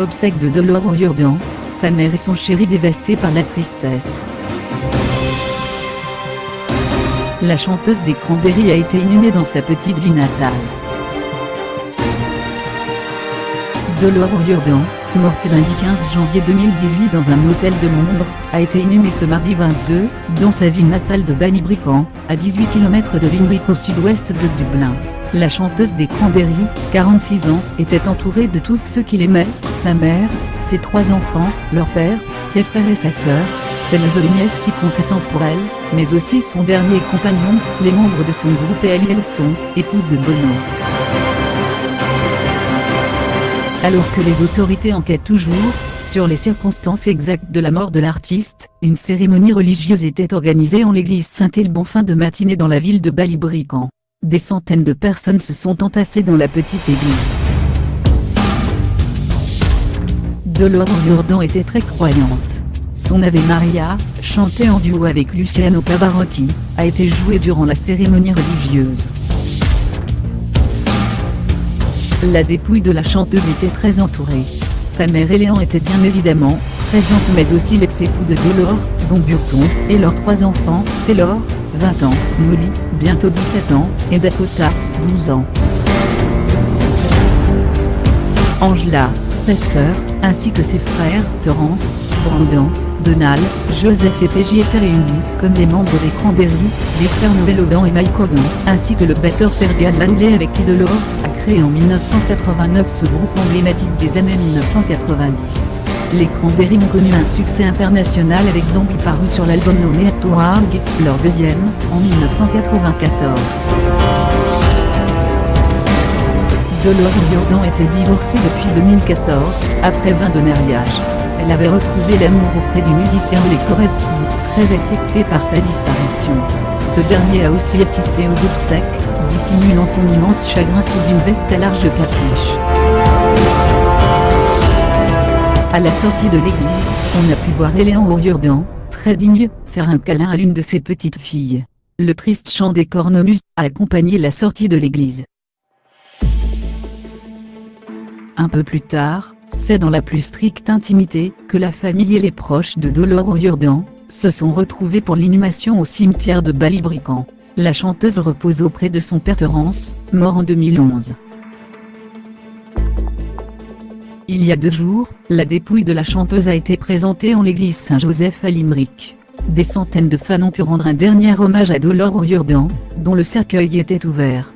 Obsèques de Dolores O'Riordan, sa mère et son chéri dévastés par la tristesse. La chanteuse des Cranberries a été inhumée dans sa petite ville natale. Dolores O'Riordan, morte lundi 15 janvier 2018 dans un hôtel de Londres, a été inhumée ce mardi 22, dans sa ville natale de Ballybrican, à 18 km de Limerick au sud-ouest de Dublin. La chanteuse des Cranberries, 46 ans, était entourée de tous ceux qui l'aimaient, sa mère, ses 3 enfants, leur père, ses frères et sa sœur, ses neveux et nièces qui comptaient tant pour elle, mais aussi son dernier compagnon, les membres de son groupe et Ellie Elson, épouse de Bono. Alors que les autorités enquêtent toujours sur les circonstances exactes de la mort de l'artiste, une cérémonie religieuse était organisée en l'église Saint-Élbe en fin de matinée dans la ville de Ballybrican. Des centaines de personnes se sont entassées dans la petite église. Dolores O'Riordan était très croyante. Son Ave Maria, chanté en duo avec Luciano Pavarotti, a été joué durant la cérémonie religieuse. La dépouille de la chanteuse était très entourée. Sa mère Eleanor était bien évidemment présente, mais aussi l'ex-époux de Dolores, Don Burton, et leurs 3 enfants, Taylor, 20 ans, Molly, bientôt 17 ans, et Dakota, 12 ans. Angela, sa sœur, ainsi que ses frères, Terence, Brandon, Donald, Joseph et Peggy étaient réunis, comme les membres des Cranberries, les frères Noel O'Riordan et Mike Hogan, ainsi que le batteur Ferdiad Langley avec qui Dolores a créé en 1989 ce groupe emblématique des années 1990. Les Cranberries ont connu un succès international avec Zombie paru sur l'album nommé At War, leur deuxième, en 1994. Dolores O'Riordan était divorcée depuis 2014, après 20 de mariage. Elle avait retrouvé l'amour auprès du musicien Lee Koretsky, très affecté par sa disparition. Ce dernier a aussi assisté aux obsèques, dissimulant son immense chagrin sous une veste à large capuche. À la sortie de l'église, on a pu voir Eleanor O'Riordan, très digne, faire un câlin à l'une de ses petites filles. Le triste chant des cornemuses a accompagné la sortie de l'église. Un peu plus tard, c'est dans la plus stricte intimité que la famille et les proches de Dolores O'Riordan se sont retrouvés pour l'inhumation au cimetière de Ballybrican. La chanteuse repose auprès de son père Terence, mort en 2011. Il y a 2 jours, la dépouille de la chanteuse a été présentée en l'église Saint-Joseph à Limerick. Des centaines de fans ont pu rendre un dernier hommage à Dolores O'Riordan, dont le cercueil était ouvert.